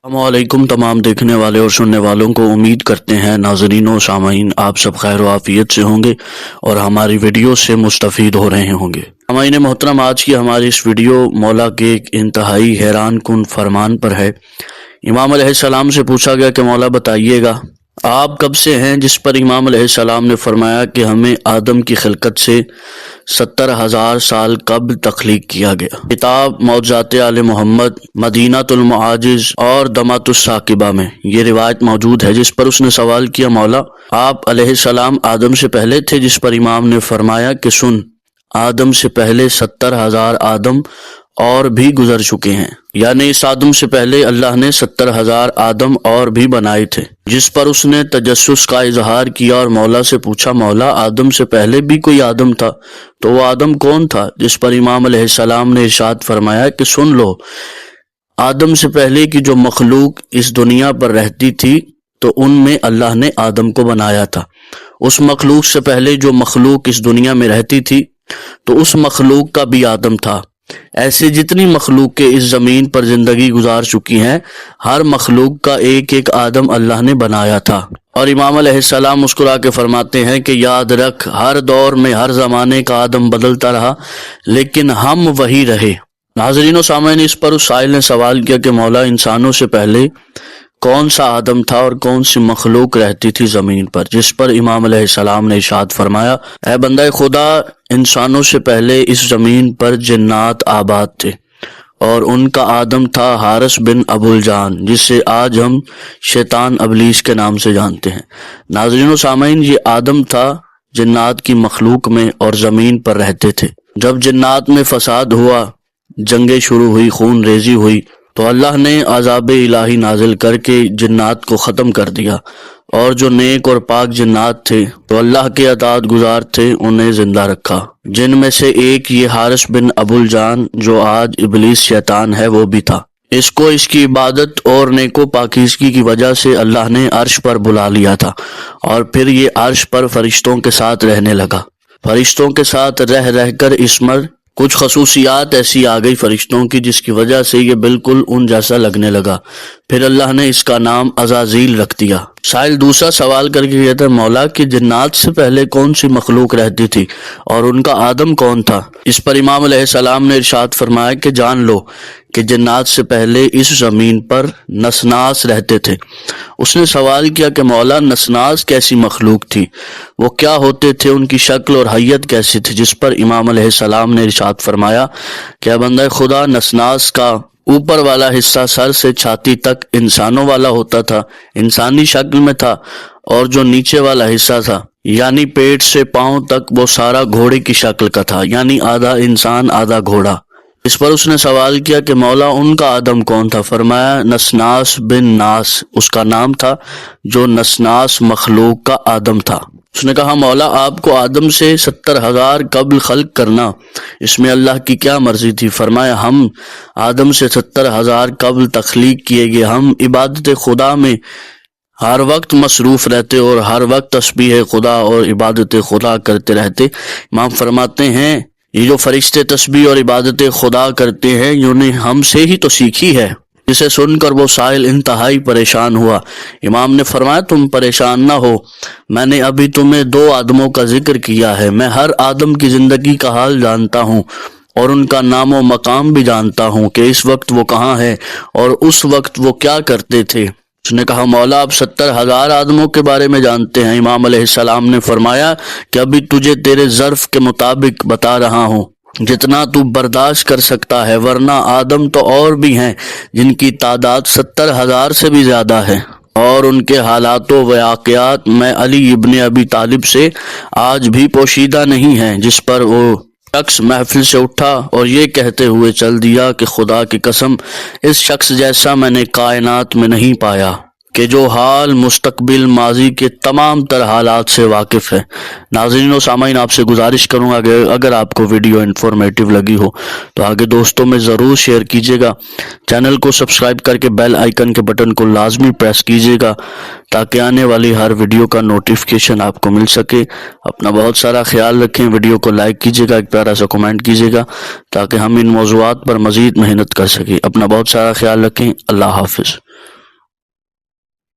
अस्सलामुअलैकुम तमाम देखने वाले और सुनने वालों को। उम्मीद करते हैं नाज़रीन व सामाईन आप सब खैर व आफियत से होंगे और हमारी वीडियो से मुस्तफ़ीद हो रहे होंगे। सामाईन मोहतरम, आज की हमारी इस वीडियो मौला के एक इंतहाई हैरान कुन फरमान पर है। इमाम अलैहिस्सलाम से पूछा गया कि मौला बताइएगा आप कब से हैं, जिस पर इमाम अलैहिस्सलाम ने फरमाया कि हमें आदम की खिलकत से 70,000 साल कब्ल तख्लीक किया गया। किताब मौज़ात आले मोहम्मद, मदीनातुल मुआजिज और दमातुस साकिबा में ये रिवायत मौजूद है, जिस पर उसने सवाल किया मौला आप अलैहिस्सलाम आदम से पहले थे, जिस पर इमाम ने फरमाया कि सुन, आदम से पहले 70,000 आदम और भी गुजर चुके हैं, यानी इस आदम से पहले अल्लाह ने 70,000 आदम और भी बनाए थे। जिस पर उसने तजस्सुस का इजहार किया और मौला से पूछा मौला आदम से पहले भी कोई आदम था, तो वो आदम कौन था? जिस पर इमाम अलैहिस्सलाम ने इरशाद फरमाया कि सुन लो, आदम से पहले की जो मखलूक इस दुनिया पर रहती थी तो उनमें अल्लाह ने आदम को बनाया था। उस मखलूक से पहले जो मखलूक इस दुनिया में रहती थी तो उस मखलूक का भी आदम था। ऐसे जितनी मखलूक के इस ज़मीन पर ज़िंदगी गुजार चुकी हैं, हर मखलूक का एक एक आदम अल्लाह ने बनाया था। और इमाम अलैहिस्सलाम मुस्कुरा के फरमाते हैं कि याद रख, हर दौर में हर ज़माने का आदम बदलता रहा लेकिन हम वही रहे। नाज़रीन व सामईन, इस पर उस साइल ने सवाल किया कि मौला इंसानों से पहले कौन सा आदम था और कौन सी मखलूक रहती थी ज़मीन पर? जिस पर इमाम अलैहिस्सलाम ने इरशाद फरमाया, ऐ बंदा खुदा, इंसानों से पहले इस ज़मीन पर जिन्नात आबाद थे और उनका आदम था हारिस बिन अबुल जान, जिसे आज हम शैतान अबलीस के नाम से जानते हैं। नाज़रीन व सामईन, ये आदम था जिन्नात की मखलूक में और ज़मीन पर रहते थे। जब जिन्नात में फसाद हुआ, जंगें शुरू हुई, खून रेजी हुई, तो अल्लाह ने अज़ाब इलाही नाजिल करके जिन्नात को ख़त्म कर दिया और जो नेक और पाक जिन्नात थे तो अल्लाह के अताअत गुजार थे, उन्हें जिंदा रखा। जिनमें से एक ये हारिस बिन अबुल जान जो आज इबलीस शैतान है वो भी था। इसको इसकी इबादत और नेको पाकीज़गी की वजह से अल्लाह ने अर्श पर बुला लिया था और फिर ये अर्श पर फरिश्तों के साथ रहने लगा। फरिश्तों के साथ रह रहकर इसमें कुछ खसूसियात ऐसी आ गई फरिश्तों की जिसकी वजह से ये बिल्कुल उन जैसा लगने लगा। फिर अल्लाह ने इसका नाम अज़ाज़ील रख दिया। साहिल दूसरा सवाल करके कहता है मौला कि जिन्नात से पहले कौन सी मखलूक रहती थी और उनका आदम कौन था? इस पर इमाम अलैहिस्सलाम ने इरशाद फरमाया कि जान लो कि जिन्नात से पहले इस ज़मीन पर नसनास रहते थे। उसने सवाल किया कि मौला नसनास कैसी मखलूक थी, वो क्या होते थे, उनकी शक्ल और हैयत कैसी थी? जिस पर इमाम अलैहिस्सलाम ने इरशाद फरमाया कि बंदा खुदा, नसनास का ऊपर वाला हिस्सा सर से छाती तक इंसानों वाला होता था, इंसानी शक्ल में था, और जो नीचे वाला हिस्सा था यानी पेट से पांव तक वो सारा घोड़े की शक्ल का था, यानी आधा इंसान आधा घोड़ा। इस पर उसने सवाल किया कि मौला उनका आदम कौन था? फरमाया नसनास बिन नास उसका नाम था, जो नसनास मखलूक का आदम था। उसने कहा मौला आपको आदम से 70,000 कब्ल खल्क करना, इसमें अल्लाह की क्या मर्जी थी? फरमाया हम आदम से 70,000 कब्ल तख्लीक किए गए, हम इबादत खुदा में हर वक्त मसरूफ रहते और हर वक्त तस्बीह खुदा और इबादत खुदा करते रहते। इमाम फरमाते हैं ये जो फरिश्ते तस्बीह और इबादत खुदा करते हैं इन्होंने हमसे ही तो सीखी है। जिसे सुनकर वो साहिल इंतहाई परेशान हुआ। इमाम ने फरमाया तुम परेशान ना हो, मैंने अभी तुम्हें 2 आदमों का जिक्र किया है। मैं हर आदम की जिंदगी का हाल जानता हूँ और उनका नाम व मकाम भी जानता हूँ कि इस वक्त वो कहाँ है और उस वक्त वो क्या करते थे। उसने कहा मौला आप 70,000 आदमों के बारे में जानते हैं? इमाम अलैहिस्सलाम ने फरमाया कि अभी तुझे तेरे ज़र्फ के मुताबिक बता रहा हूँ, जितना तू बर्दाश्त कर सकता है, वरना आदम तो और भी हैं जिनकी तादाद 70,000 से भी ज्यादा है और उनके हालातों व वाक़यात मैं अली इब्ने अबी तालिब से आज भी पोशीदा नहीं है। जिस पर वो शख्स महफिल से उठा और ये कहते हुए चल दिया कि खुदा की कसम, इस शख्स जैसा मैंने कायनात में नहीं पाया कि जो हाल मुस्तकबिल माजी के तमाम तर हालात से वाकिफ़ है। नाज़रीन व सामाईन, आपसे गुजारिश करूँगा अगर आपको वीडियो इन्फॉर्मेटिव लगी हो तो आगे दोस्तों में ज़रूर शेयर कीजिएगा। चैनल को सब्सक्राइब करके बेल आइकन के बटन को लाजमी प्रेस कीजिएगा ताकि आने वाली हर वीडियो का नोटिफिकेशन आपको मिल सके। अपना बहुत सारा ख्याल रखें, वीडियो को लाइक कीजिएगा, एक प्यारा सा कमेंट कीजिएगा ताकि हम इन मौज़ूआत पर मज़ीद मेहनत कर सकें। अपना बहुत सारा ख्याल रखें। अल्लाह हाफिज़।